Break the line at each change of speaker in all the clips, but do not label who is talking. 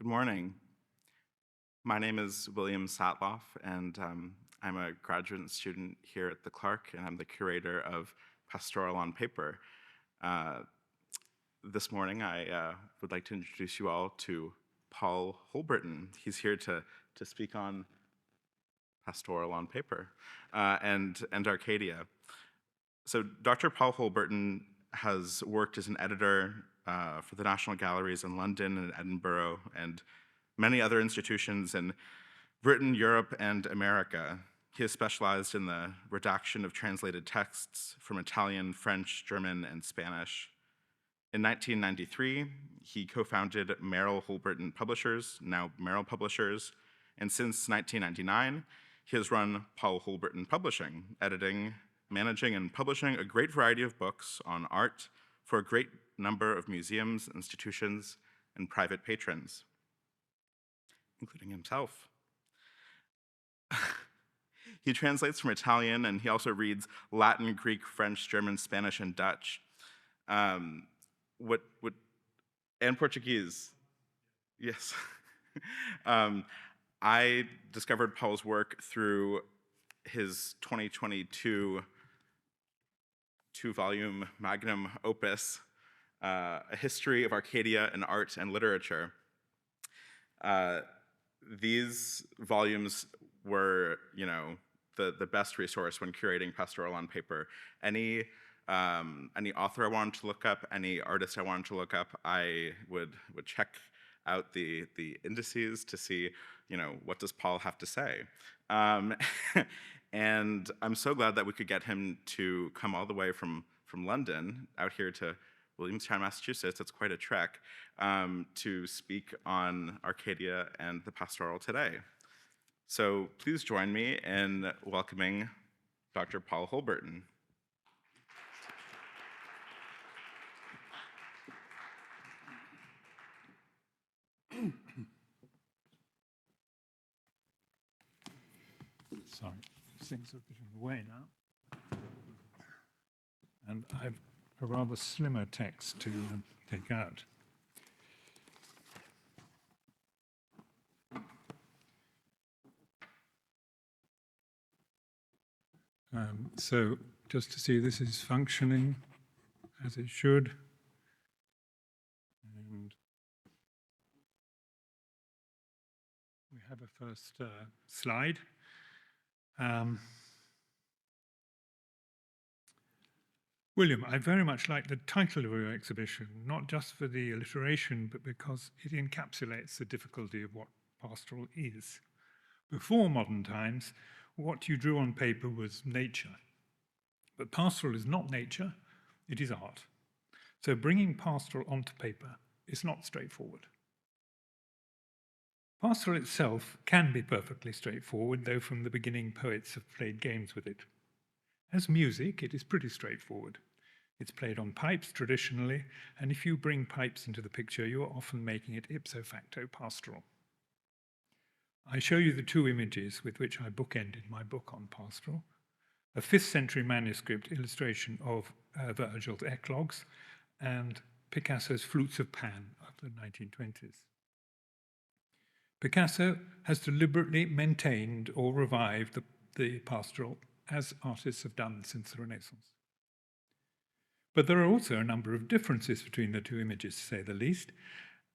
Good morning. My name is William Satloff, and I'm a graduate student here at the Clark, and I'm the curator of Pastoral on Paper. This morning, I would like to introduce you all to Paul Holberton. He's here to speak on Pastoral on Paper and Arcadia. So Dr. Paul Holberton has worked as an editor for the National Galleries in London and Edinburgh and many other institutions in Britain, Europe, and America. He has specialized in the redaction of translated texts from Italian, French, German, and Spanish. In 1993, he co-founded Merrill Holberton Publishers, now Merrill Publishers, and since 1999, he has run Paul Holberton Publishing, editing, managing, and publishing a great variety of books on art for a great number of museums, institutions, and private patrons, including himself. He translates from Italian, and he also reads Latin, Greek, French, German, Spanish, and Dutch. And Portuguese. Yes. I discovered Paul's work through his 2022 two-volume magnum opus, A History of Arcadia in Art and Literature. These volumes were, the best resource when curating Pastoral on Paper. Any author I wanted to look up, any artist I wanted to look up, I would check out the indices to see, what does Paul have to say. And I'm so glad that we could get him to come all the way from London out here to Williamstown, Massachusetts. It's quite a trek to speak on Arcadia and the Pastoral today. So please join me in welcoming Dr. Paul Holberton.
Sorry, things are a bit in the way now. And I've a rather slimmer text to take out. So just to see this is functioning as it should. And we have a first slide. William, I very much like the title of your exhibition, not just for the alliteration, but because it encapsulates the difficulty of what pastoral is. Before modern times, what you drew on paper was nature. But pastoral is not nature, it is art. So bringing pastoral onto paper is not straightforward. Pastoral itself can be perfectly straightforward, though from the beginning poets have played games with it. As music, it is pretty straightforward. It's played on pipes traditionally, and if you bring pipes into the picture, you're often making it ipso facto pastoral. I show you the two images with which I bookended my book on pastoral, a 5th century manuscript illustration of Virgil's eclogues and Picasso's Flutes of Pan of the 1920s. Picasso has deliberately maintained or revived the pastoral as artists have done since the Renaissance. But there are also a number of differences between the two images, to say the least,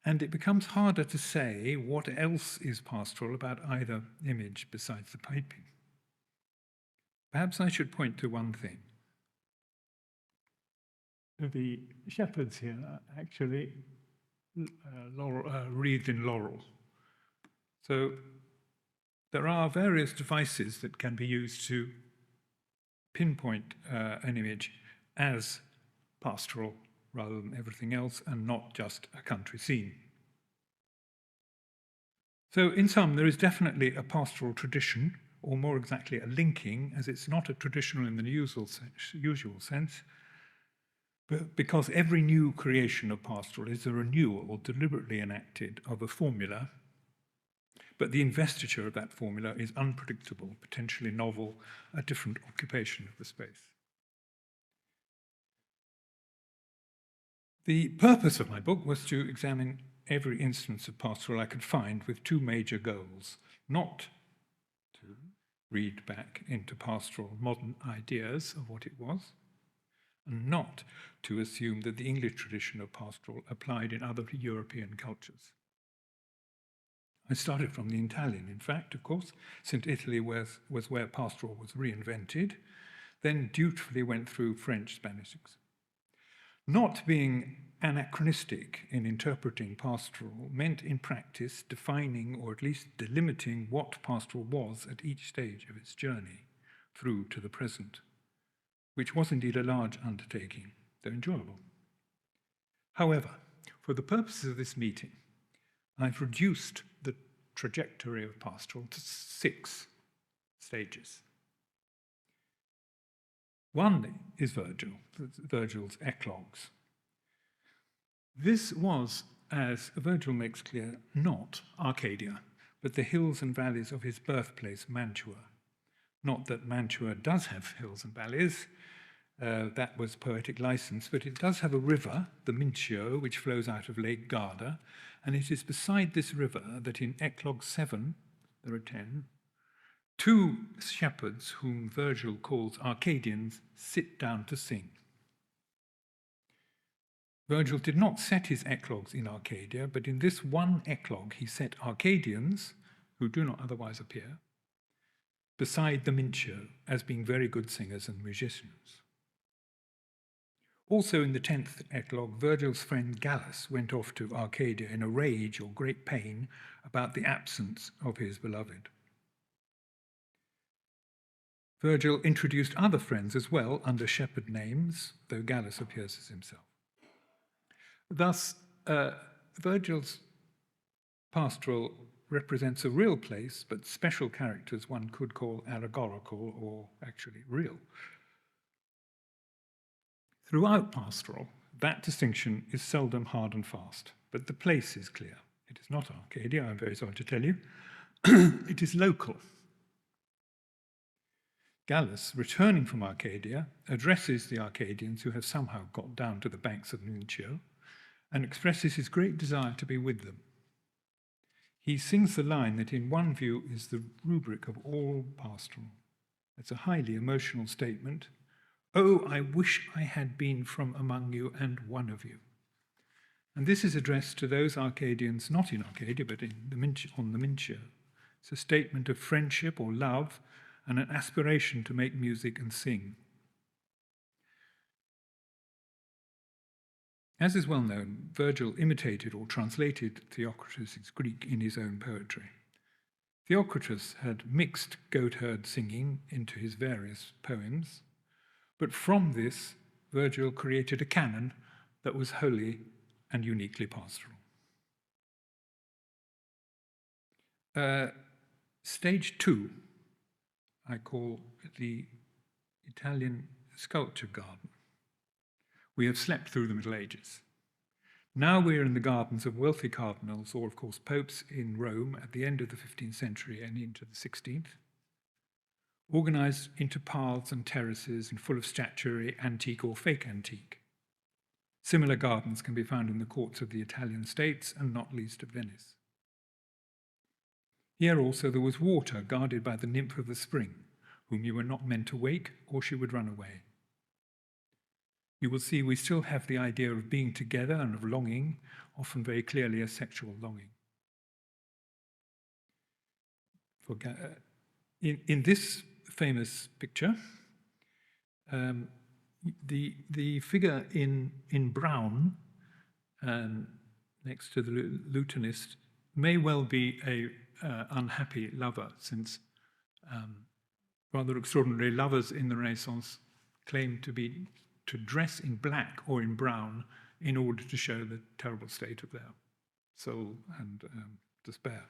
and it becomes harder to say what else is pastoral about either image besides the piping. Perhaps I should point to one thing. The shepherds here are actually wreathed in laurel. So there are various devices that can be used to pinpoint an image as pastoral rather than everything else and not just a country scene. So in sum, there is definitely a pastoral tradition, or more exactly a linking, as it's not a traditional in the usual sense, but because every new creation of pastoral is a renewal deliberately enacted of a formula, but the investiture of that formula is unpredictable, potentially novel, a different occupation of the space. The purpose of my book was to examine every instance of pastoral I could find with two major goals: not to read back into pastoral modern ideas of what it was, and not to assume that the English tradition of pastoral applied in other European cultures. I started from the Italian, in fact, of course, since Italy was where pastoral was reinvented, then dutifully went through French, Spanish. Not being anachronistic in interpreting pastoral meant in practice defining or at least delimiting what pastoral was at each stage of its journey through to the present, which was indeed a large undertaking, though enjoyable. However, for the purposes of this meeting, I've reduced the trajectory of pastoral to 6 stages. One is Virgil's eclogues. This was, as Virgil makes clear, not Arcadia, but the hills and valleys of his birthplace, Mantua. Not that Mantua does have hills and valleys, that was poetic license, but it does have a river, the Mincio, which flows out of Lake Garda, and it is beside this river that in Eclogue 7, there are 10, 2 shepherds whom Virgil calls Arcadians sit down to sing. Virgil did not set his eclogues in Arcadia, but in this one eclogue he set Arcadians, who do not otherwise appear, beside the Mincio as being very good singers and musicians. Also in the 10th eclogue, Virgil's friend Gallus went off to Arcadia in a rage or great pain about the absence of his beloved. Virgil introduced other friends as well under shepherd names, though Gallus appears as himself. Thus, Virgil's pastoral represents a real place, but special characters one could call allegorical or actually real. Throughout pastoral, that distinction is seldom hard and fast, but the place is clear. It is not Arcadia, I'm very sorry to tell you. It is local. Gallus, returning from Arcadia, addresses the Arcadians who have somehow got down to the banks of Mincio and expresses his great desire to be with them. He sings the line that in one view is the rubric of all pastoral. It's a highly emotional statement. "Oh, I wish I had been from among you and one of you." And this is addressed to those Arcadians not in Arcadia, but on the Mincio. It's a statement of friendship or love and an aspiration to make music and sing. As is well known, Virgil imitated or translated Theocritus' Greek in his own poetry. Theocritus had mixed goatherd singing into his various poems, but from this, Virgil created a canon that was wholly and uniquely pastoral. Stage 2, I call the Italian sculpture garden. We have slept through the Middle Ages. Now we're in the gardens of wealthy cardinals, or of course popes in Rome at the end of the 15th century and into the 16th, organized into paths and terraces and full of statuary, antique or fake antique. Similar gardens can be found in the courts of the Italian states and not least of Venice. Here also there was water guarded by the nymph of the spring, whom you were not meant to wake or she would run away. You will see we still have the idea of being together and of longing, often very clearly a sexual longing. In this famous picture, the figure in brown next to the lutanist may well be a unhappy lover, since rather extraordinary lovers in the Renaissance claimed to dress in black or in brown in order to show the terrible state of their soul and despair.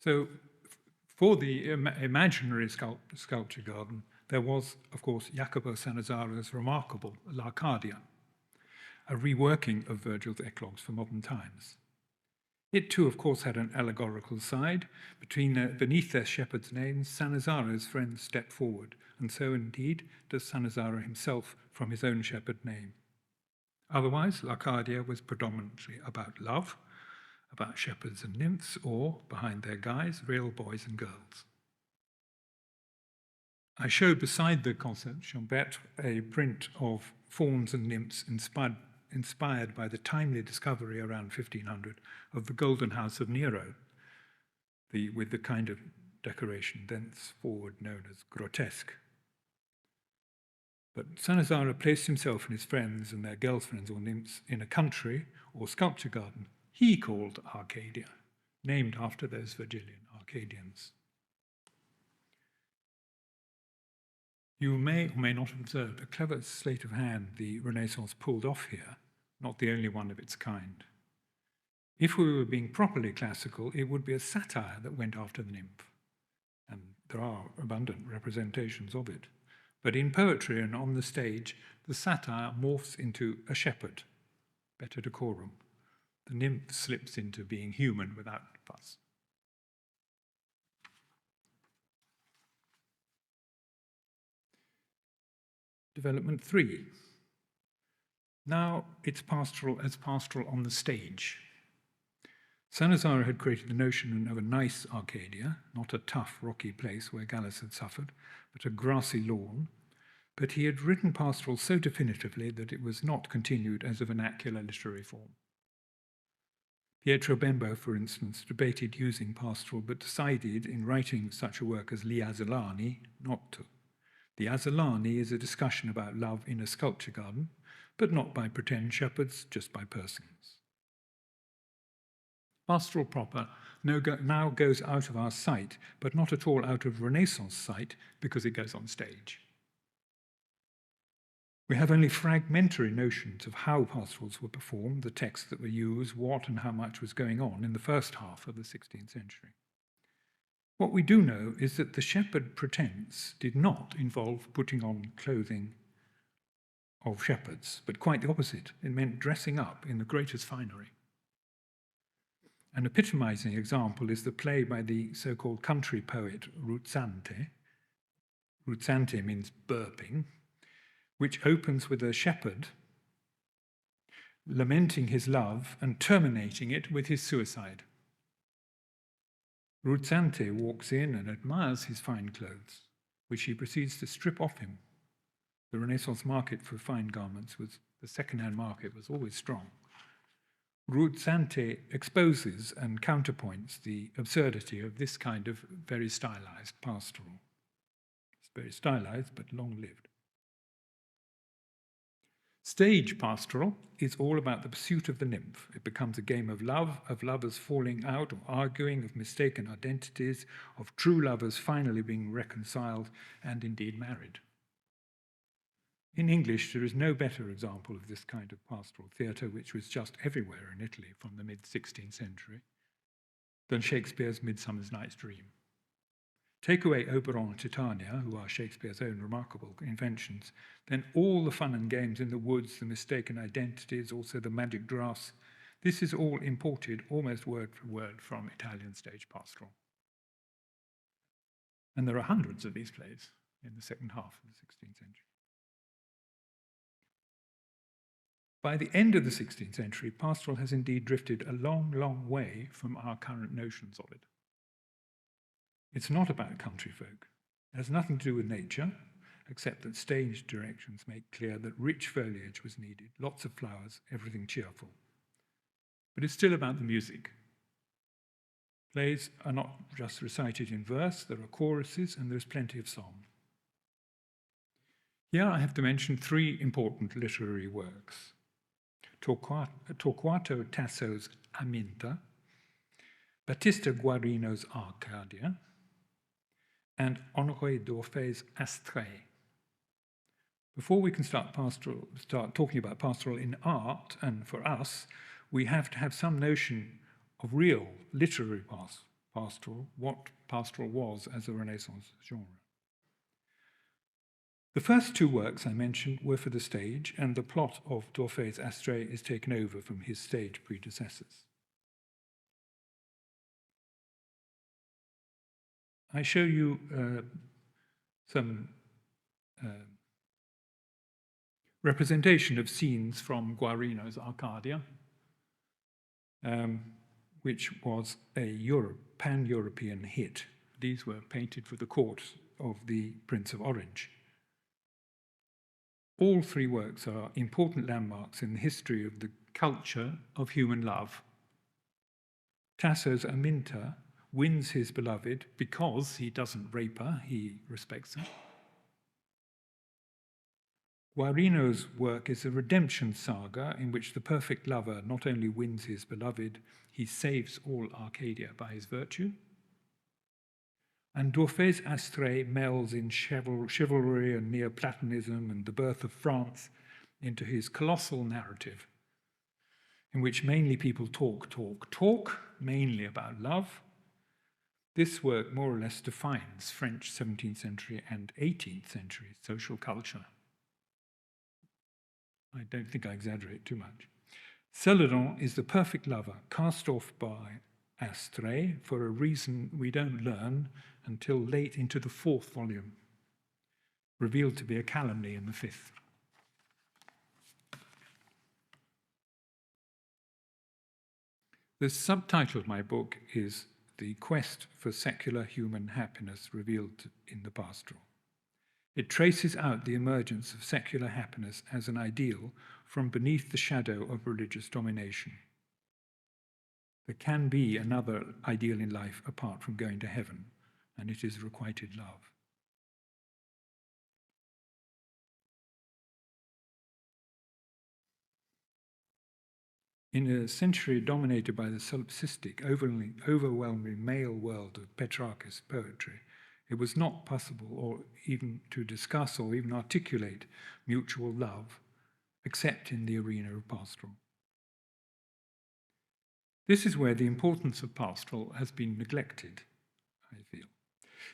So for the imaginary sculpture garden, there was, of course, Jacopo Sannazzaro's remarkable L'Arcadia, a reworking of Virgil's eclogues for modern times. It too, of course, had an allegorical side. Beneath their shepherds' names, Sannazzaro's friends step forward, and so indeed does Sannazaro himself from his own shepherd name. Otherwise, Arcadia was predominantly about love, about shepherds and nymphs, or, behind their guise, real boys and girls. I showed beside the concert Chambert a print of fauns and nymphs inspired by the timely discovery around 1500 of the Golden House of Nero, with the kind of decoration thenceforward known as grotesque. But Sannazaro placed himself and his friends and their girlfriends or nymphs in a country or sculpture garden he called Arcadia, named after those Virgilian Arcadians. You may or may not have observed a clever sleight of hand the Renaissance pulled off here, not the only one of its kind. If we were being properly classical, it would be a satire that went after the nymph, and there are abundant representations of it. But in poetry and on the stage, the satire morphs into a shepherd, better decorum. The nymph slips into being human without fuss. Development 3. Now it's pastoral as pastoral on the stage. Sannazaro had created the notion of a nice Arcadia, not a tough, rocky place where Gallus had suffered, but a grassy lawn. But he had written pastoral so definitively that it was not continued as a vernacular literary form. Pietro Bembo, for instance, debated using pastoral, but decided in writing such a work as Gli Asolani not to. The Asolani is a discussion about love in a sculpture garden, but not by pretend shepherds, just by persons. Pastoral proper now goes out of our sight, but not at all out of Renaissance sight, because it goes on stage. We have only fragmentary notions of how pastorals were performed, the texts that were used, what and how much was going on in the first half of the 16th century. What we do know is that the shepherd pretense did not involve putting on clothing of shepherds, but quite the opposite. It meant dressing up in the greatest finery. An epitomizing example is the play by the so-called country poet Ruzzante. Ruzzante means burping, which opens with a shepherd lamenting his love and terminating it with his suicide. Ruzzante walks in and admires his fine clothes, which he proceeds to strip off him. The Renaissance market for fine garments the second-hand market was always strong. Ruzzante exposes and counterpoints the absurdity of this kind of very stylized pastoral. It's very stylized, but long-lived. Stage pastoral is all about the pursuit of the nymph. It becomes a game of love, of lovers falling out or arguing, of mistaken identities, of true lovers finally being reconciled and indeed married. In English, there is no better example of this kind of pastoral theatre, which was just everywhere in Italy from the mid-16th century, than Shakespeare's Midsummer Night's Dream. Take away Oberon and Titania, who are Shakespeare's own remarkable inventions, then all the fun and games in the woods, the mistaken identities, also the magic grass, this is all imported almost word for word from Italian stage pastoral. And there are hundreds of these plays in the second half of the 16th century. By the end of the 16th century, pastoral has indeed drifted a long, long way from our current notions of it. It's not about country folk. It has nothing to do with nature, except that stage directions make clear that rich foliage was needed, lots of flowers, everything cheerful. But it's still about the music. Plays are not just recited in verse, there are choruses and there's plenty of song. Here I have to mention three important literary works. Torquato Tasso's Aminta, Battista Guarino's Arcadia, and Honoré d'Orphay's Astray. Before we can start talking about pastoral in art, and for us, we have to have some notion of real literary pastoral, what pastoral was as a Renaissance genre. The first two works I mentioned were for the stage, and the plot of d'Orphay's Astray is taken over from his stage predecessors. I show you some representation of scenes from Guarino's Arcadia, which was a pan-European hit. These were painted for the court of the Prince of Orange. All three works are important landmarks in the history of the culture of human love. Tasso's Aminta wins his beloved because he doesn't rape her, he respects her. Guarino's work is a redemption saga in which the perfect lover not only wins his beloved, he saves all Arcadia by his virtue. And D'Orfey's Astray melds in chivalry and Neoplatonism and the birth of France into his colossal narrative, in which mainly people talk, mainly about love. This work more or less defines French 17th century and 18th century social culture. I don't think I exaggerate too much. Celadon is the perfect lover, cast off by Astray for a reason we don't learn until late into the 4th volume, revealed to be a calumny in the 5th. The subtitle of my book is The Quest for Secular Human Happiness Revealed in the Pastoral. It traces out the emergence of secular happiness as an ideal from beneath the shadow of religious domination. There can be another ideal in life apart from going to heaven, and it is requited love. In a century dominated by the solipsistic, overwhelming male world of Petrarchist poetry, it was not possible or even to discuss or even articulate mutual love except in the arena of pastoral. This is where the importance of pastoral has been neglected, I feel.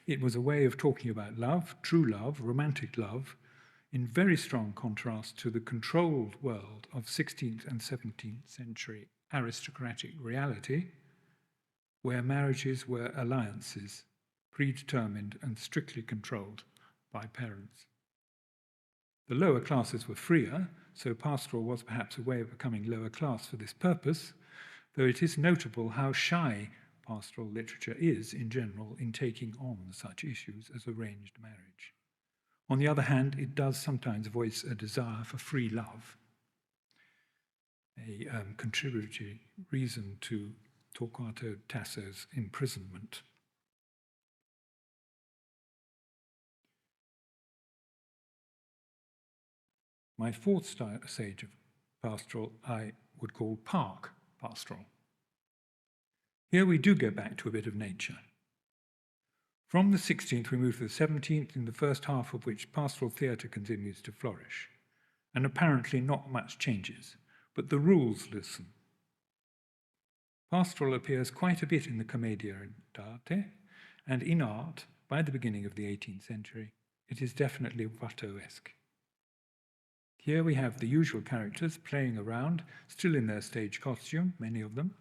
It was a way of talking about love, true love, romantic love, in very strong contrast to the controlled world of 16th and 17th century aristocratic reality, where marriages were alliances, predetermined and strictly controlled by parents. The lower classes were freer, so pastoral was perhaps a way of becoming lower class for this purpose, though it is notable how shy pastoral literature is in general in taking on such issues as arranged marriage. On the other hand, it does sometimes voice a desire for free love, a contributory reason to Torquato Tasso's imprisonment. My 4th stage of pastoral I would call park pastoral. Here we do go back to a bit of nature. From the 16th we move to the 17th, in the first half of which pastoral theatre continues to flourish, and apparently not much changes, but the rules loosen. Pastoral appears quite a bit in the Commedia dell'arte, and in art, by the beginning of the 18th century, it is definitely Watteauesque. Here we have the usual characters playing around, still in their stage costume, many of them,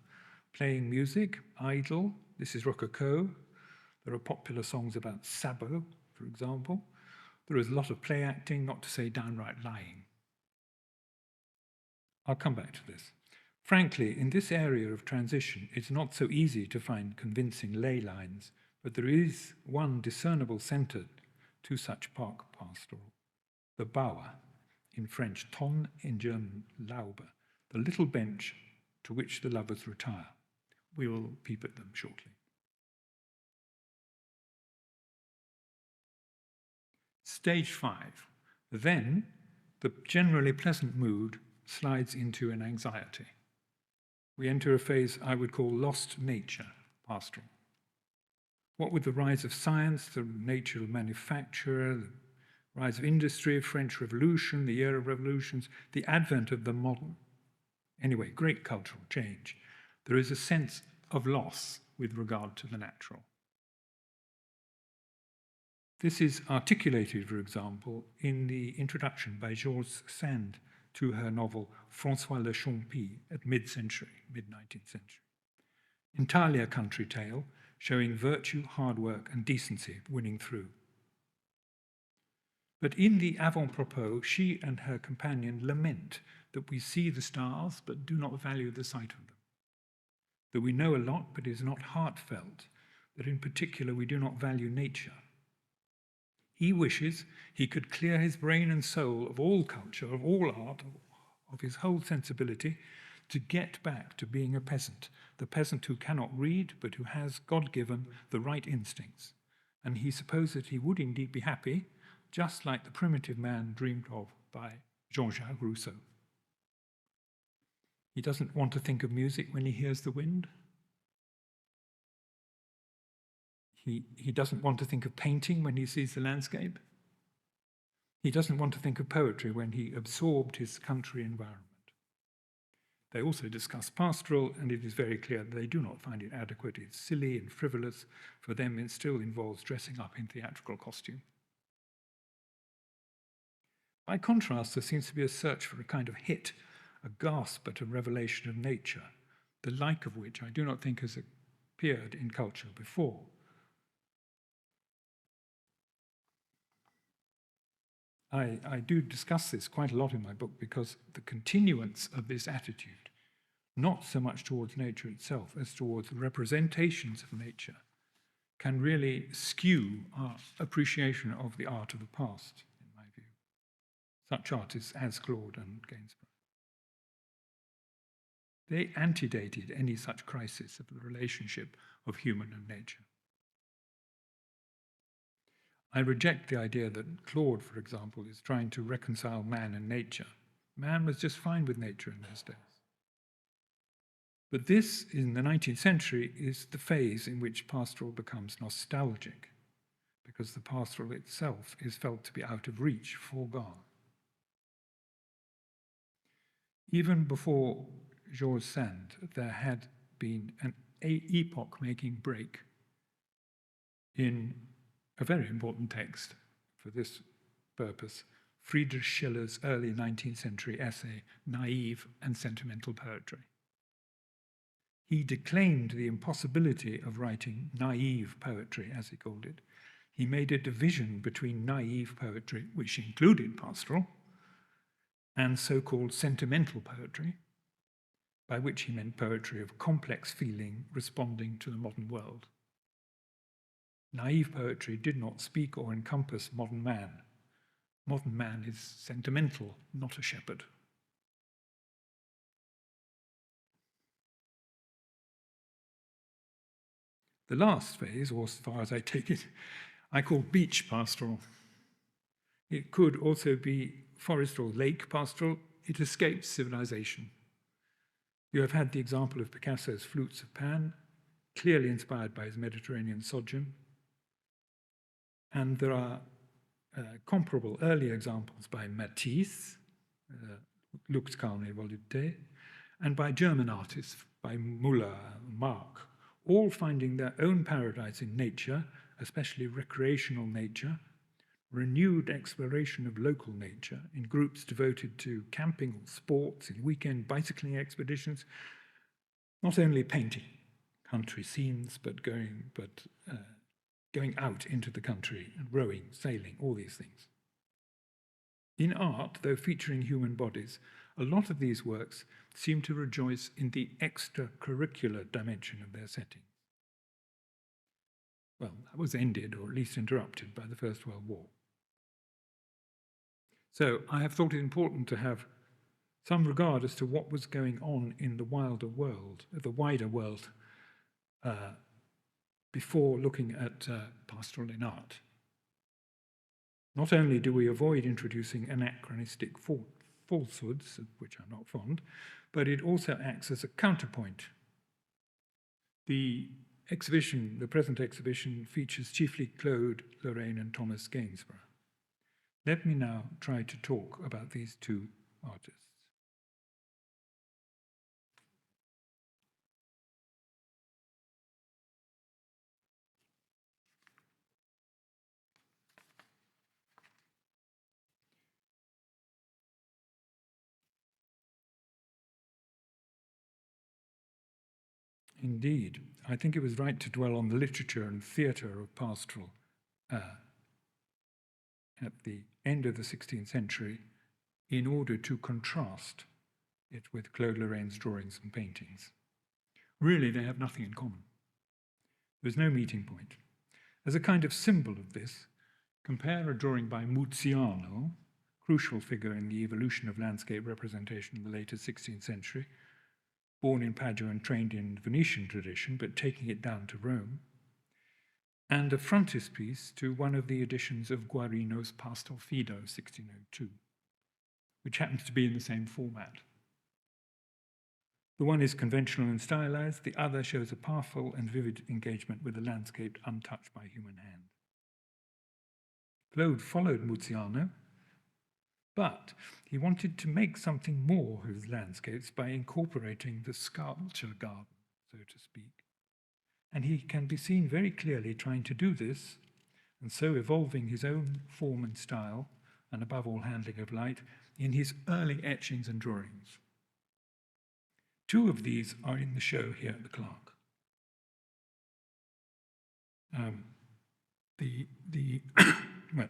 playing music, idle. This is Rococo. There are popular songs about Sabot, for example. There is a lot of play acting, not to say downright lying. I'll come back to this. Frankly, in this area of transition, it's not so easy to find convincing ley lines, but there is one discernible centre to such park pastoral, the Bower, in French, Ton, in German, Laube, the little bench to which the lovers retire. We will peep at them shortly. Stage 5. Then the generally pleasant mood slides into an anxiety. We enter a phase I would call lost nature pastoral. What with the rise of science, the nature of manufacture, the rise of industry, French Revolution, the year of revolutions, the advent of the modern. Anyway, great cultural change. There is a sense of loss with regard to the natural. This is articulated, for example, in the introduction by Georges Sand to her novel François Le Champy at mid-19th century. Entirely a country tale, showing virtue, hard work, and decency winning through. But in the avant-propos, she and her companion lament that we see the stars but do not value the sight of them, that we know a lot but it is not heartfelt, that in particular we do not value nature. He wishes he could clear his brain and soul of all culture, of all art, of his whole sensibility, to get back to being a peasant, the peasant who cannot read but who has, God-given, the right instincts. And he supposed that he would indeed be happy, just like the primitive man dreamed of by Jean-Jacques Rousseau. He doesn't want to think of music when he hears the wind. He doesn't want to think of painting when he sees the landscape. He doesn't want to think of poetry when he absorbed his country environment. They also discuss pastoral, and it is very clear that they do not find it adequate. It's silly and frivolous. For them, it still involves dressing up in theatrical costume. By contrast, there seems to be a search for a kind of hit, a gasp at a revelation of nature, the like of which I do not think has appeared in culture before. I do discuss this quite a lot in my book because the continuance of this attitude, not so much towards nature itself as towards the representations of nature, can really skew our appreciation of the art of the past, in my view. Such artists as Claude and Gainsborough. They antedated any such crisis of the relationship of human and nature. I reject the idea that Claude, for example, is trying to reconcile man and nature. Man was just fine with nature in those days. But this, in the 19th century, is the phase in which pastoral becomes nostalgic, because the pastoral itself is felt to be out of reach, foregone. Even before Georges Sand, there had been an epoch-making break in a very important text for this purpose, Friedrich Schiller's early 19th century essay, Naive and Sentimental Poetry. He declaimed the impossibility of writing naive poetry, as he called it. He made a division between naive poetry, which included pastoral, and so-called sentimental poetry, by which he meant poetry of complex feeling responding to the modern world. Naive poetry did not speak or encompass modern man. Modern man is sentimental, not a shepherd. The last phase, or as far as I take it, I call beach pastoral. It could also be forest or lake pastoral. It escapes civilization. You have had the example of Picasso's Flutes of Pan, clearly inspired by his Mediterranean sojourn. And there are comparable early examples by Matisse, Luxcane Volupté, and by German artists, by Müller and Mark, all finding their own paradise in nature, especially recreational nature, renewed exploration of local nature in groups devoted to camping or sports, in weekend bicycling expeditions, not only painting country scenes, but going out into the country and rowing, sailing, all these things. In art, though featuring human bodies, a lot of these works seem to rejoice in the extracurricular dimension of their setting. Well, that was ended, or at least interrupted, by the First World War. So I have thought it important to have some regard as to what was going on in the wider world, before looking at pastoral in art. Not only do we avoid introducing anachronistic falsehoods, of which I'm not fond, but it also acts as a counterpoint. The present exhibition, features chiefly Claude Lorrain and Thomas Gainsborough. Let me now try to talk about these two artists. Indeed. I think it was right to dwell on the literature and theatre of Pastoral at the end of the 16th century in order to contrast it with Claude Lorrain's drawings and paintings. Really, they have nothing in common. There's no meeting point. As a kind of symbol of this, compare a drawing by Muziano, crucial figure in the evolution of landscape representation in the later 16th century, born in Padua and trained in Venetian tradition, but taking it down to Rome, and a frontispiece to one of the editions of Guarino's Pastoral Fido, 1602, which happens to be in the same format. The one is conventional and stylized, the other shows a powerful and vivid engagement with the landscape untouched by human hand. Claude followed Muziano, but he wanted to make something more of his landscapes by incorporating the sculpture garden, so to speak. And he can be seen very clearly trying to do this, and so evolving his own form and style, and above all handling of light, in his early etchings and drawings. Two of these are in the show here at the Clark. Well,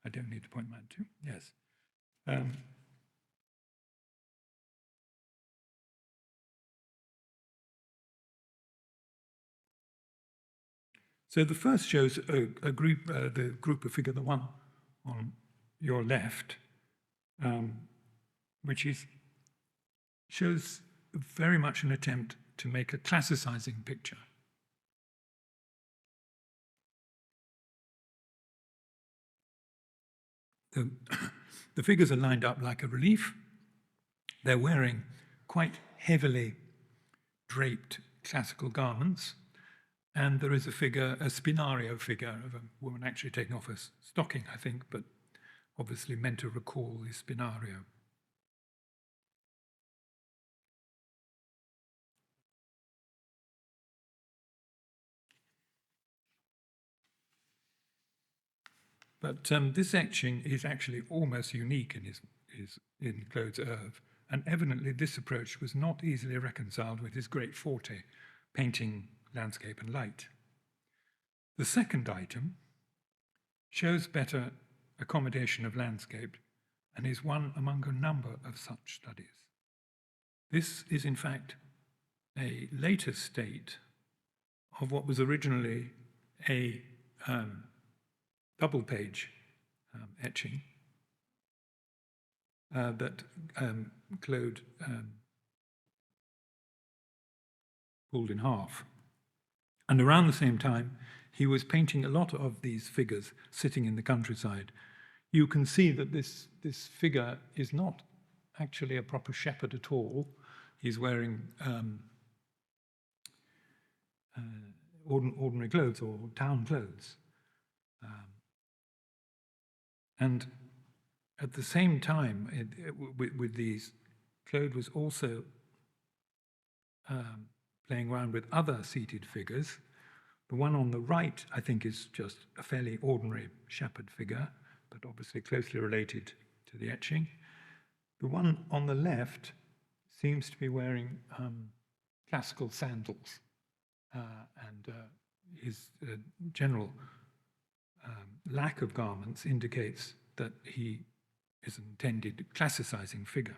I don't need to point them out to. Yes. So the first shows a group, the group of figure, the one on your left, which shows very much an attempt to make a classicizing picture. The figures are lined up like a relief. They're wearing quite heavily draped classical garments, and there is a figure, a spinario figure of a woman actually taking off a stocking, I think, but obviously meant to recall the spinario. But this etching is actually almost unique in Claude's oeuvre, and evidently this approach was not easily reconciled with his great forte, painting landscape and light. The second item shows better accommodation of landscape and is one among a number of such studies. This is in fact a later state of what was originally a double-page etching that Claude pulled in half. And around the same time, he was painting a lot of these figures sitting in the countryside. You can see that this figure is not actually a proper shepherd at all. He's wearing ordinary clothes or town clothes. And at the same time, with these, Claude was also playing around with other seated figures. The one on the right, I think, is just a fairly ordinary shepherd figure, but obviously closely related to the etching. The one on the left seems to be wearing classical sandals, and his general lack of garments indicates that he is an intended classicizing figure.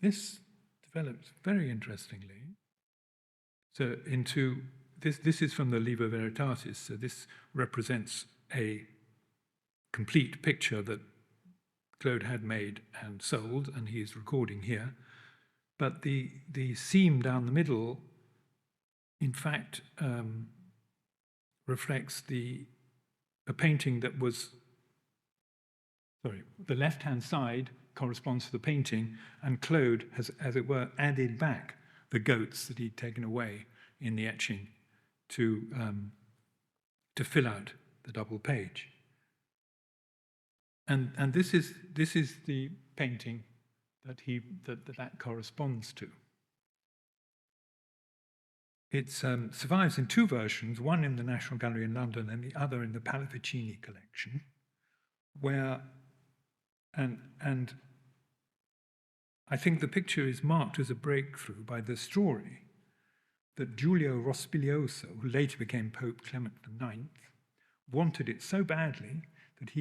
This developed very interestingly. So into this is from the Liber Veritatis. So this represents a complete picture that Claude had made and sold, and he is recording here. But the seam down the middle, in fact, reflects a painting that was, the left-hand side corresponds to the painting, and Claude has, as it were, added back the goats that he'd taken away in the etching to fill out the double page. And this is the painting that corresponds to. It survives in two versions, one in the National Gallery in London and the other in the Pallavicini collection, where And I think the picture is marked as a breakthrough by the story that Giulio Rospiglioso, who later became Pope Clement IX, wanted it so badly that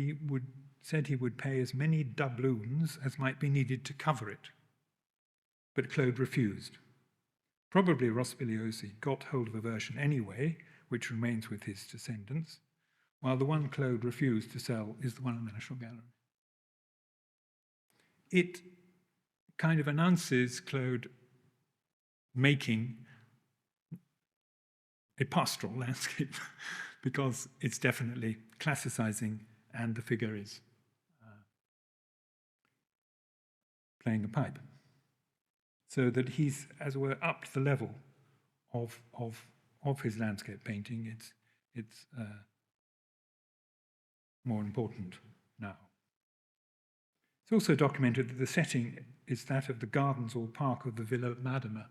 said he would pay as many doubloons as might be needed to cover it. But Claude refused. Probably Rospigliosi got hold of a version anyway, which remains with his descendants, while the one Claude refused to sell is the one in the National Gallery. It kind of announces Claude making a pastoral landscape because it's definitely classicizing and the figure is playing a pipe. So that he's, as it were, upped the level of his landscape painting. It's more important now. It's also documented that the setting is that of the gardens or park of the Villa Madama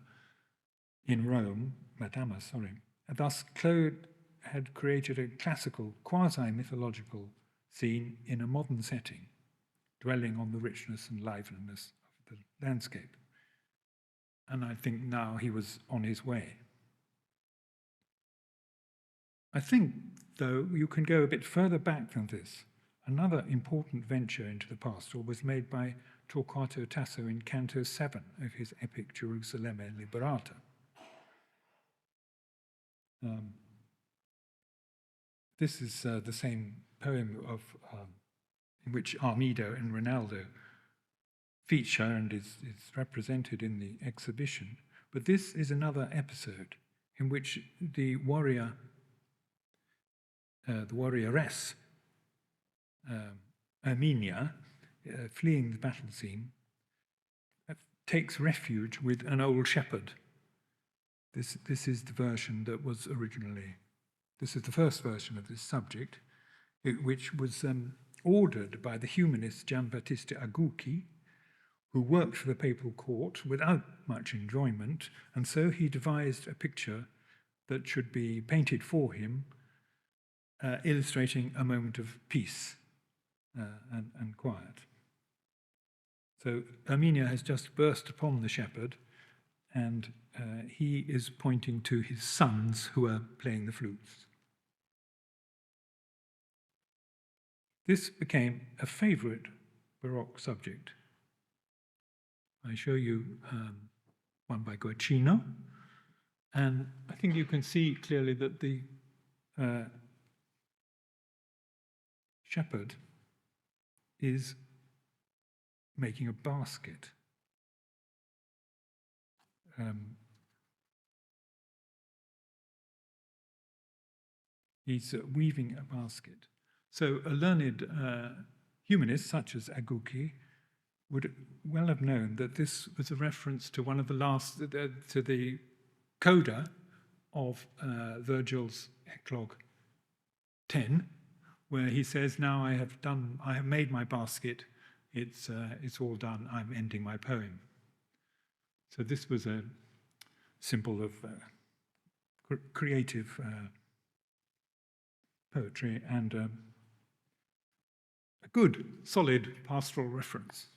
in Rome, and thus Claude had created a classical, quasi-mythological scene in a modern setting, dwelling on the richness and liveliness of the landscape. And I think now he was on his way. I think, though, you can go a bit further back than this. Another important venture into the pastoral was made by Torquato Tasso in Canto 7 of his epic Gerusalemme Liberata. This is the same poem in which Armido and Rinaldo feature and is represented in the exhibition. But this is another episode in which the warrioress, Erminia, fleeing the battle scene, takes refuge with an old shepherd. This is the version that was originally, this is the first version of this subject, which was ordered by the humanist Giambattista Agucchi, who worked for the papal court without much enjoyment, and so he devised a picture that should be painted for him, illustrating a moment of peace and quiet. So Erminia has just burst upon the shepherd, and he is pointing to his sons who are playing the flutes. This became a favorite Baroque subject. I show you one by Guercino, and I think you can see clearly that the shepherd is making a basket. He's weaving a basket. So a learned humanist such as Agucchi would well have known that this was a reference to one of the last, to the coda of Virgil's Eclogue 10, where he says, "Now I have made my basket. It's all done. I'm ending my poem." So this was a symbol of creative poetry and a good, solid pastoral reference.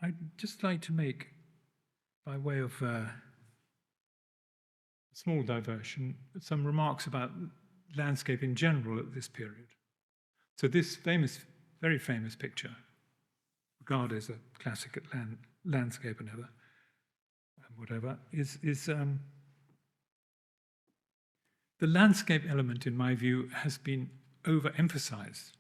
I'd just like to make, by way of a small diversion, some remarks about landscape in general at this period. So this very famous picture, regarded as a classic landscape and whatever, is the landscape element, in my view, has been overemphasized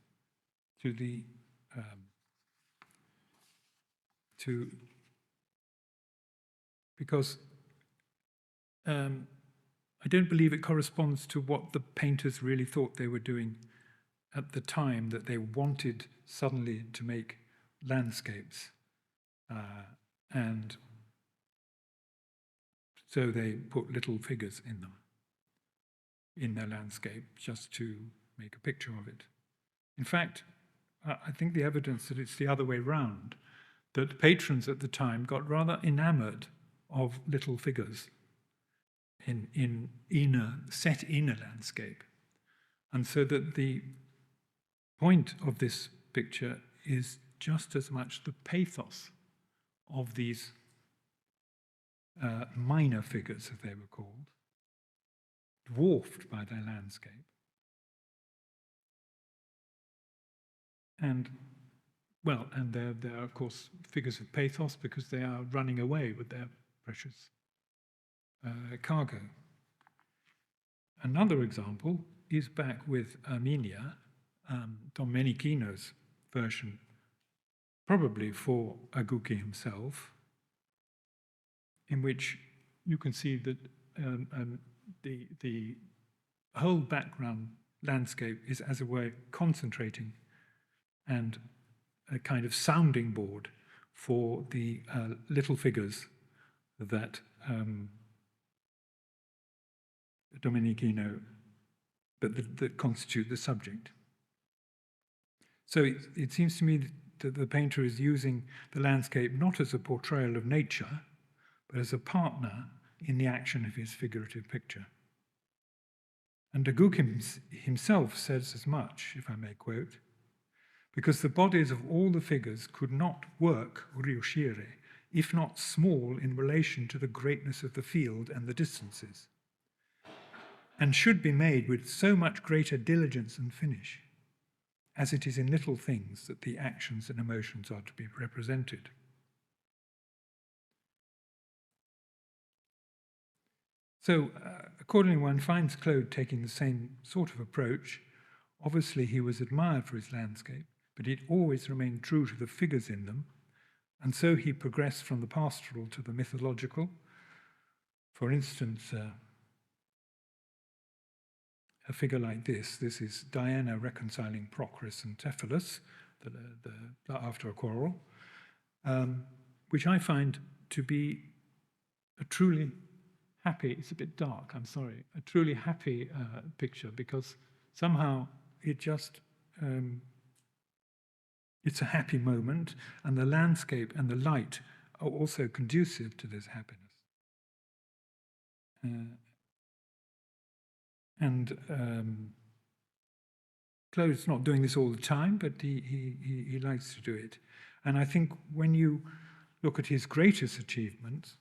because I don't believe it corresponds to what the painters really thought they were doing at the time, that they wanted suddenly to make landscapes. And so they put little figures in them, in their landscape, just to make a picture of it. In fact, I think the evidence that it's the other way round, that patrons at the time got rather enamored of little figures set in a landscape. And so that the point of this picture is just as much the pathos of these minor figures, as they were called, dwarfed by their landscape. And, well, and they're of course figures of pathos because they are running away with their precious cargo. Another example is back with Armenia, Domenichino's version, probably for Aguki himself, in which you can see that the whole background landscape is, as it were, concentrating and a kind of sounding board for the little figures that Domenichino, that constitute the subject. So it seems to me that the painter is using the landscape not as a portrayal of nature, but as a partner in the action of his figurative picture. And Aguki himself says as much, if I may quote, because the bodies of all the figures could not work riuscire, if not small in relation to the greatness of the field and the distances, and should be made with so much greater diligence and finish, as it is in little things that the actions and emotions are to be represented. So, accordingly, one finds Claude taking the same sort of approach. Obviously, he was admired for his landscape, but it always remained true to the figures in them, and so he progressed from the pastoral to the mythological. For instance, a figure like this is Diana reconciling Procris and Cephalus after a quarrel, which I find to be a truly happy, it's a bit dark, I'm sorry, a truly happy picture, because somehow it just, it's a happy moment, and the landscape and the light are also conducive to this happiness. Claude's not doing this all the time, but he likes to do it. And I think when you look at his greatest achievements,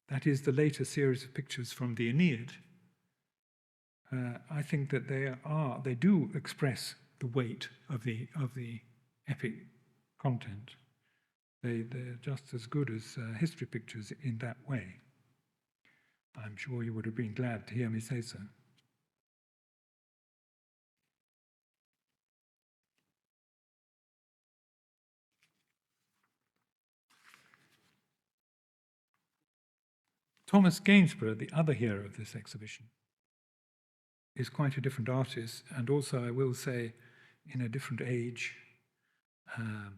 that is the later series of pictures from the Aeneid, I think that they do express the weight of the epic content. They're just as good as history pictures in that way. I'm sure you would have been glad to hear me say so. Thomas Gainsborough, the other hero of this exhibition, is quite a different artist, and also, I will say, in a different age. And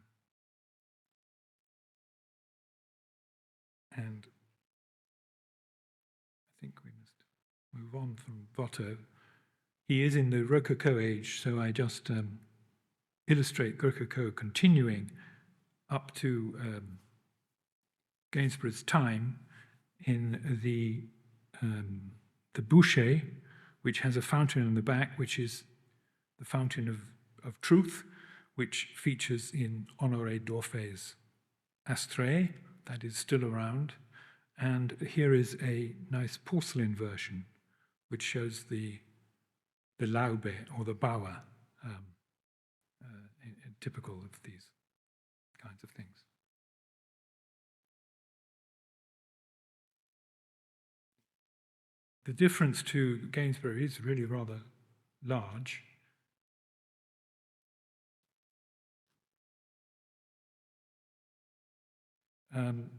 I think we must move on from Watteau. He is in the Rococo age, so I just illustrate Rococo continuing up to Gainsborough's time in the Boucher, which has a fountain in the back, which is the fountain of truth, which features in Honoré d'Orphé's Astrée, that is still around. And here is a nice porcelain version, which shows the laube, or the bower, typical of these kinds of things. The difference to Gainsborough is really rather large. And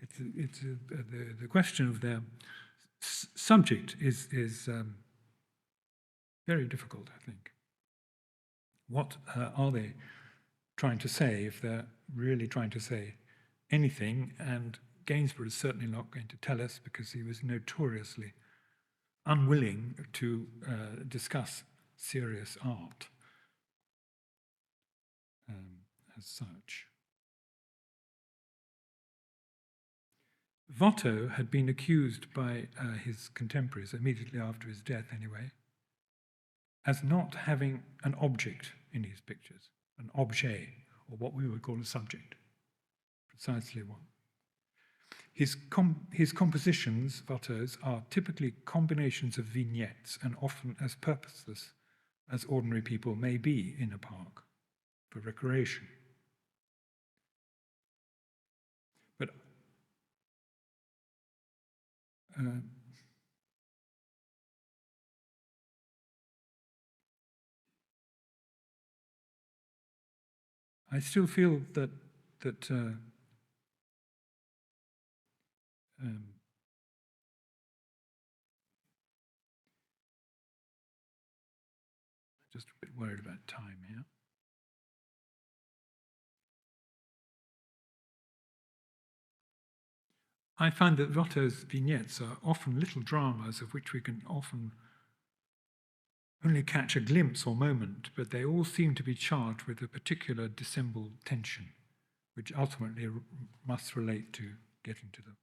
the question of their subject is very difficult, I think. What are they trying to say, if they're really trying to say anything? And Gainsborough is certainly not going to tell us, because he was notoriously unwilling to discuss serious art as such. Watteau had been accused by his contemporaries, immediately after his death anyway, as not having an object in his pictures, an objet, or what we would call a subject, precisely one. His compositions, Watteau's, are typically combinations of vignettes and often as purposeless as ordinary people may be in a park for recreation. But I still feel that just a bit worried about time here. I find that Watteau's vignettes are often little dramas of which we can often only catch a glimpse or moment, but they all seem to be charged with a particular dissembled tension, which ultimately must relate to getting to the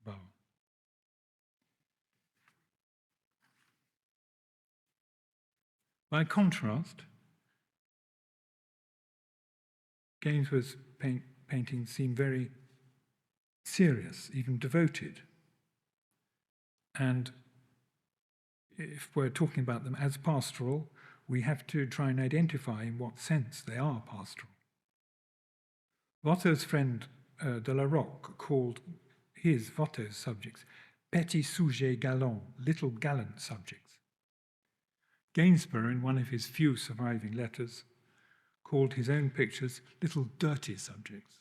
bow. By contrast, Gainsborough's paintings seem very serious, even devoted. And if we're talking about them as pastoral, we have to try and identify in what sense they are pastoral. Watteau's friend de la Roque called his, Watteau's subjects, petits sujets galants, little gallant subjects. Gainsborough, in one of his few surviving letters, called his own pictures little dirty subjects.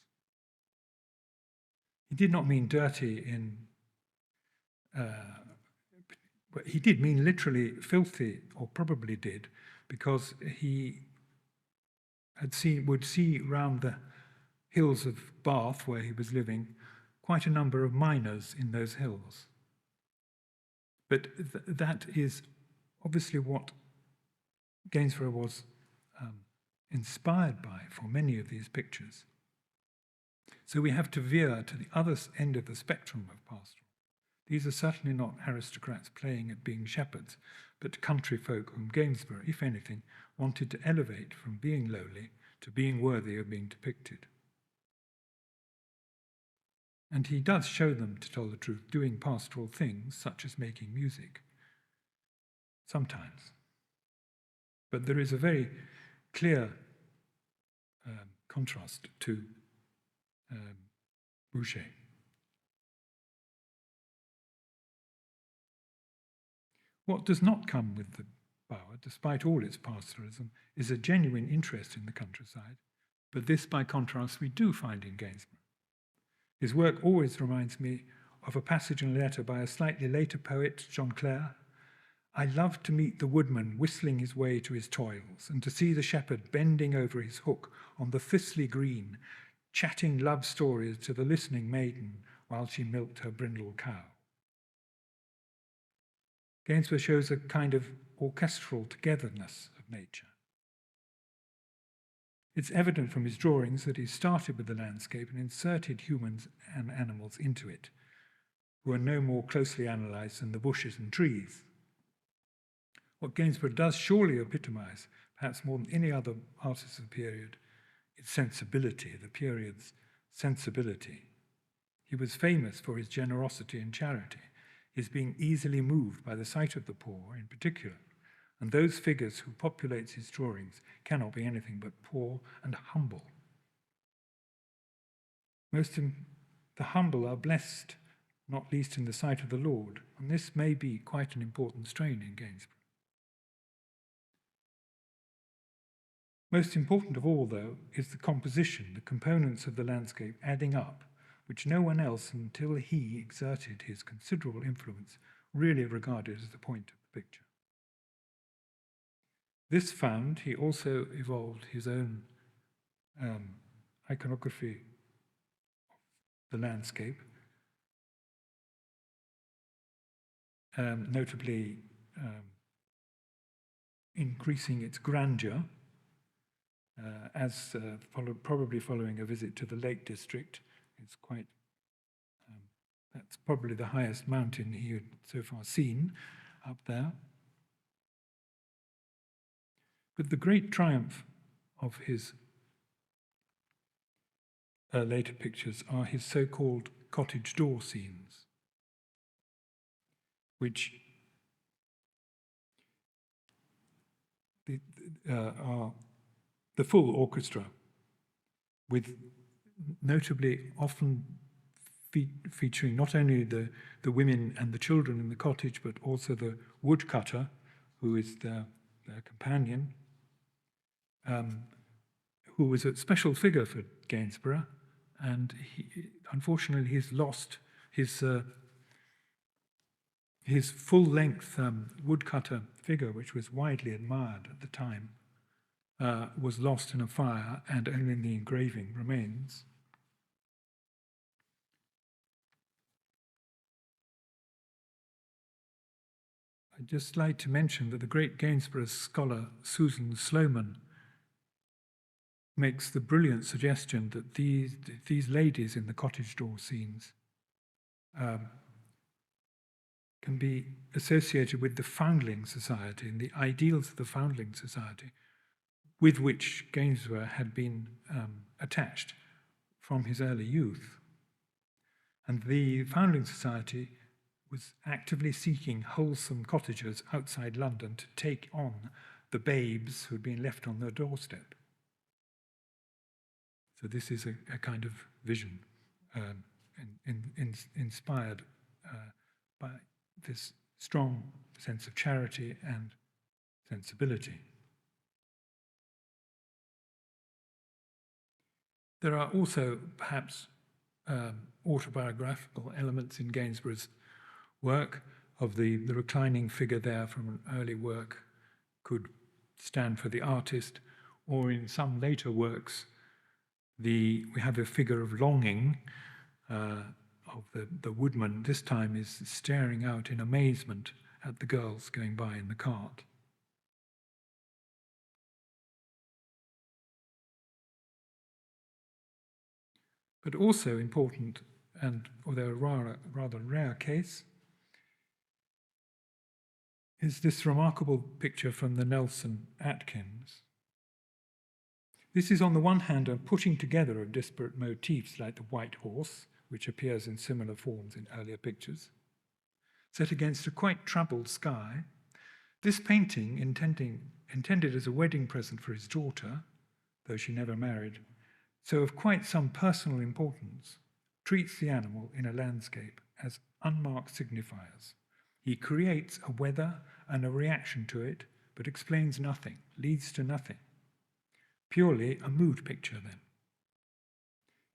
He did not mean dirty in, he did mean literally filthy, or probably did, because he would see round the hills of Bath, where he was living, quite a number of miners in those hills. But that is obviously what Gainsborough was inspired by for many of these pictures. So we have to veer to the other end of the spectrum of pastoral. These are certainly not aristocrats playing at being shepherds, but country folk whom Gainsborough, if anything, wanted to elevate from being lowly to being worthy of being depicted. And he does show them, to tell the truth, doing pastoral things, such as making music, sometimes. But there is a very clear contrast to Boucher. What does not come with the Bower, despite all its pastoralism, is a genuine interest in the countryside, but this, by contrast, we do find in Gainsborough. His work always reminds me of a passage in a letter by a slightly later poet, John Clare. I love to meet the woodman whistling his way to his toils, and to see the shepherd bending over his hook on the thistly green, chatting love stories to the listening maiden while she milked her brindle cow. Gainsborough shows a kind of orchestral togetherness of nature. It's evident from his drawings that he started with the landscape and inserted humans and animals into it, who are no more closely analysed than the bushes and trees. What Gainsborough does surely epitomise, perhaps more than any other artist of the period, is sensibility, the period's sensibility. He was famous for his generosity and charity, his being easily moved by the sight of the poor in particular, and those figures who populate his drawings cannot be anything but poor and humble. Most of the humble are blessed, not least in the sight of the Lord, and this may be quite an important strain in Gainsborough. Most important of all, though, is the composition, the components of the landscape adding up, which no one else, until he exerted his considerable influence, really regarded as the point of the picture. This found, he also evolved his own iconography of the landscape, notably increasing its grandeur, probably following a visit to the Lake District. It's quite That's probably the highest mountain he had so far seen up there. But the great triumph of his later pictures are his so-called cottage door scenes, which are the full orchestra, with notably often featuring not only the women and the children in the cottage, but also the woodcutter, who is their companion, who was a special figure for Gainsborough, and unfortunately he's lost his full-length woodcutter figure, which was widely admired at the time, was lost in a fire, and only the engraving remains. I'd just like to mention that the great Gainsborough scholar Susan Sloman makes the brilliant suggestion that these ladies in the cottage door scenes can be associated with the Foundling Society and the ideals of the Foundling Society with which Gainsborough had been attached from his early youth. And the Foundling Society was actively seeking wholesome cottagers outside London to take on the babes who had been left on their doorstep. So this is a kind of vision inspired by this strong sense of charity and sensibility. There are also perhaps autobiographical elements in Gainsborough's work. Of the reclining figure there from an early work could stand for the artist, or in some later works we have a figure of longing of the woodman. This time is staring out in amazement at the girls going by in the cart. But also important, and although a rather rare case, is this remarkable picture from the Nelson Atkins. This is on the one hand a putting together of disparate motifs like the white horse, which appears in similar forms in earlier pictures, set against a quite troubled sky. This painting, intended as a wedding present for his daughter, though she never married, so of quite some personal importance, treats the animal in a landscape as unmarked signifiers. He creates a weather and a reaction to it, but explains nothing, leads to nothing. Purely a mood picture, then.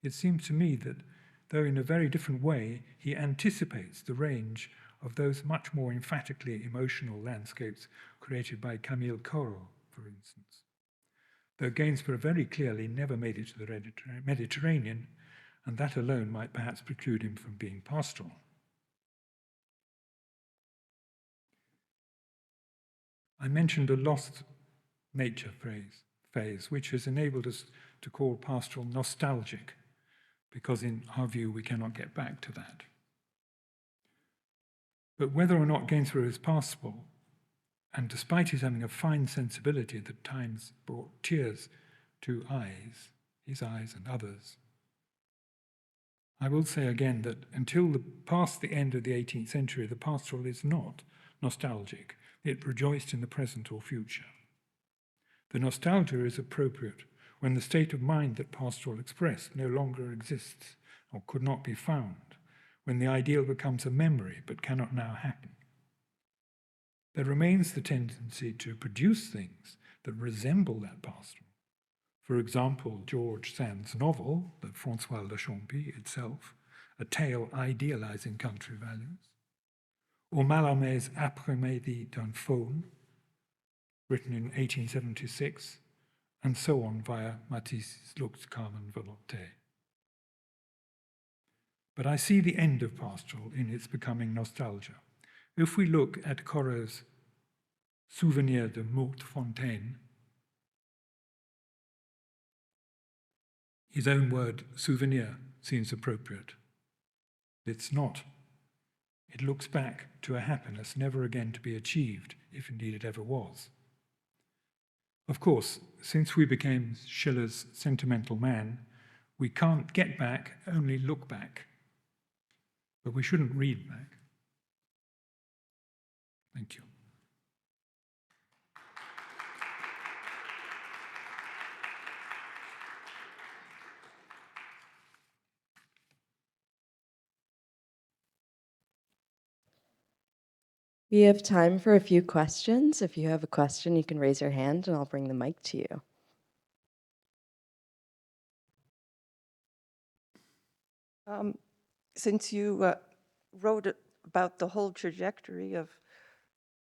It seems to me that, though in a very different way, he anticipates the range of those much more emphatically emotional landscapes created by Camille Corot, for instance. Though Gainsborough very clearly never made it to the Mediterranean, and that alone might perhaps preclude him from being pastoral. I mentioned a lost nature phase, which has enabled us to call pastoral nostalgic, because in our view we cannot get back to that. But whether or not Gainsborough is pastoral, and despite his having a fine sensibility that at times brought tears to his eyes and others, I will say again that until past the end of the 18th century, the pastoral is not nostalgic. It rejoiced in the present or future. The nostalgia is appropriate when the state of mind that pastoral expressed no longer exists or could not be found, when the ideal becomes a memory but cannot now happen. There remains the tendency to produce things that resemble that pastoral. For example, George Sand's novel, the François Le Champy itself, a tale idealizing country values, or Mallarmé's Après-midi d'un faune, written in 1876, and so on via Matisse's Lux Carmen Volonté. But I see the end of pastoral in its becoming nostalgia. If we look at Corot's Souvenir de Morte Fontaine, his own word, souvenir, seems appropriate. It's not. It looks back to a happiness never again to be achieved, if indeed it ever was. Of course, since we became Schiller's sentimental man, we can't get back, only look back. But we shouldn't read back. Thank you.
We have time for a few questions. If you have a question, you can raise your hand and I'll bring the mic to you.
Since you wrote about the whole trajectory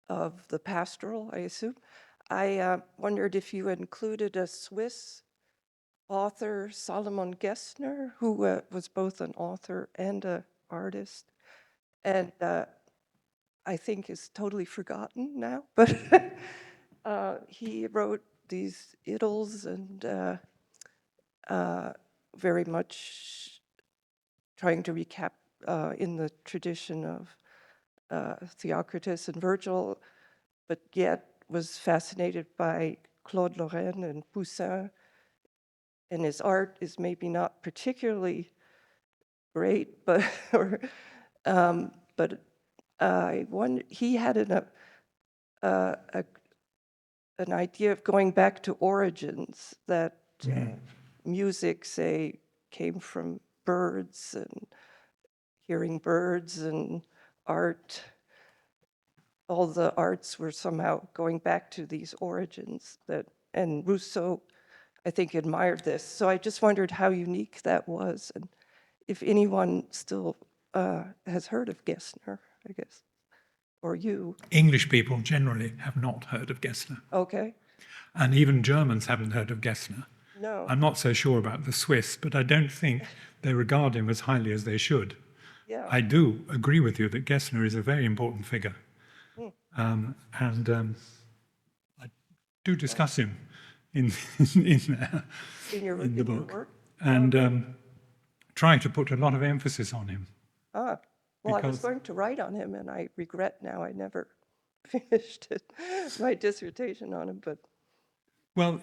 of the pastoral, I assume, I wondered if you included a Swiss author, Solomon Gessner, who was both an author and an artist, and I think is totally forgotten now, but he wrote these idylls and very much trying to recap in the tradition of Theocritus and Virgil, but yet was fascinated by Claude Lorrain and Poussin, and his art is maybe not particularly great, but he had an idea of going back to origins, that music, say, came from birds and hearing birds, and art, all the arts were somehow going back to these origins, and Rousseau, I think, admired this. So I just wondered how unique that was, and if anyone still has heard of Gessner, I guess, or you.
English people generally have not heard of Gessner.
Okay.
And even Germans haven't heard of Gessner.
No.
I'm not so sure about the Swiss, but I don't think they regard him as highly as they should.
Yeah.
I do agree with you that Gessner is a very important figure. I do discuss him in there, in the book,
work?
and try to put a lot of emphasis on him.
Well, I was going to write on him, and I regret now I never finished it, my dissertation on him, but...
Well,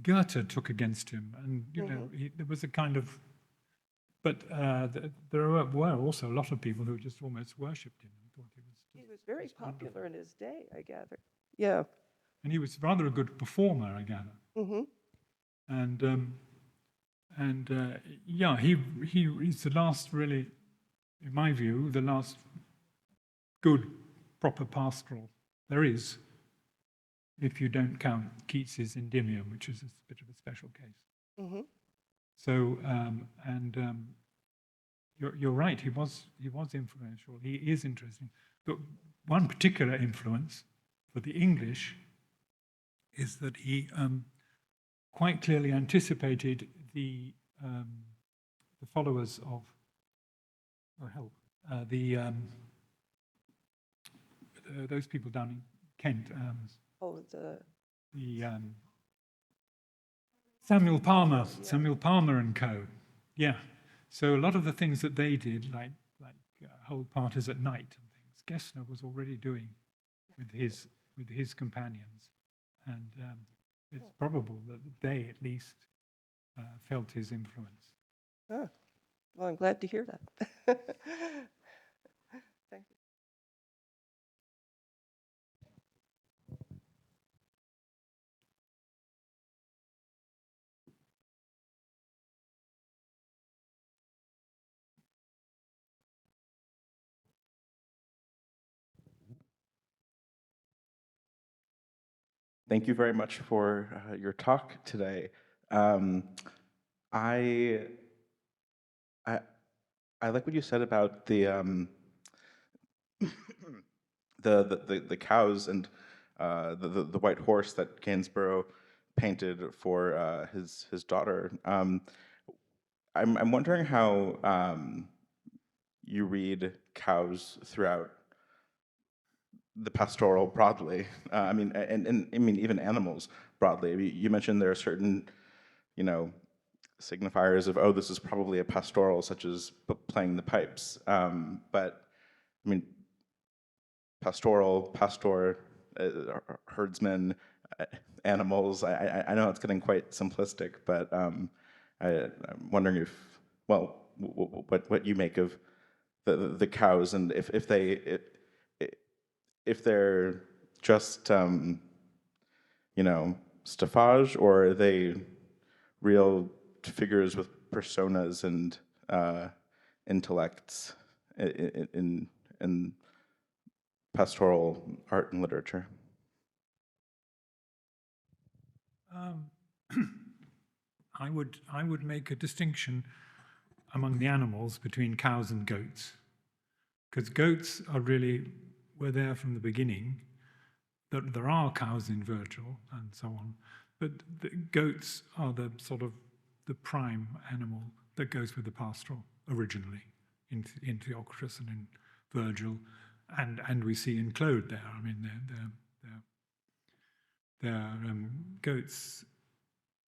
Goethe took against him, and there was a kind of, but there were also a lot of people who just almost worshipped him and thought
he was very popular in his day, I gather. Yeah.
And he was rather a good performer, I gather. Yeah, he is the last, really, in my view, the last good proper pastoral there is, if you don't count Keats's Endymion, which is a bit of a special case. So, you're right, he was influential, he is interesting. But one particular influence for the English is that he quite clearly anticipated the followers of, those people down in Kent. Samuel Palmer and co. Yeah. So a lot of the things that they did, like hold parties at night and things, Gessner was already doing with his companions, and it's probable that they at least felt his influence.
Oh, well, I'm glad to hear that. Thank you.
Thank you very much for your talk today. I like what you said about the the cows and the white horse that Gainsborough painted for his daughter. I'm wondering how you read cows throughout the pastoral broadly. I mean, and I mean even animals broadly. I mean, you mentioned there are certain, signifiers of, oh, this is probably a pastoral, such as playing the pipes. But I mean, pastoral, pastor, herdsman, animals. I know it's getting quite simplistic, but I'm wondering if, well, what you make of the cows, and if they're just you know, staffage, or are they real figures with personas and intellects in pastoral art and literature?
I would make a distinction among the animals between cows and goats, because goats were there from the beginning. There are cows in Virgil and so on, but the goats are the sort of the prime animal that goes with the pastoral originally in Theocritus and in Virgil, and we see in Claude there. I mean, they're goats,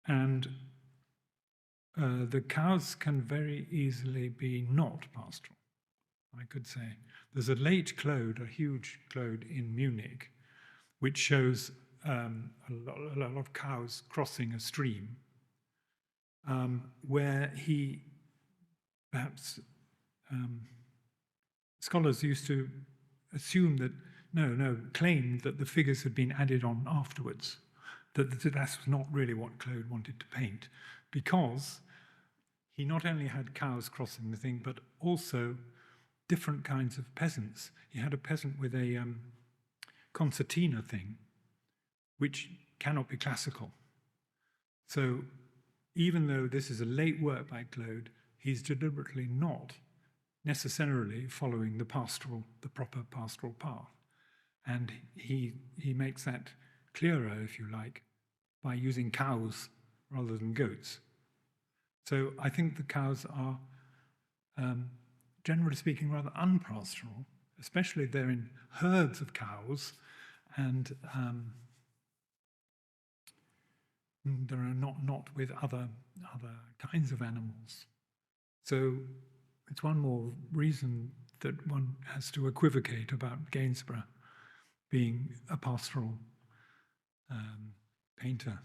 and the cows can very easily be not pastoral, I could say. There's a late Claude, a huge Claude in Munich, which shows a lot of cows crossing a stream, where he perhaps scholars used to assume that claimed that the figures had been added on afterwards, that that's not really what Claude wanted to paint, because he not only had cows crossing the thing, but also different kinds of peasants. He had a peasant with a concertina thing, which cannot be classical. So even though this is a late work by Claude, he's deliberately not necessarily following the proper pastoral path. And he makes that clearer, if you like, by using cows rather than goats. So I think the cows are, generally speaking, rather unpastoral, especially they're in herds of cows, and there are not with other kinds of animals. So it's one more reason that one has to equivocate about Gainsborough being a pastoral painter.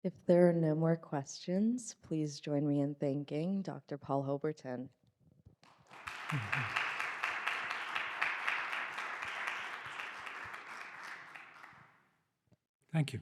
If there are no more questions, please join me in thanking Dr. Paul Holberton.
Thank you.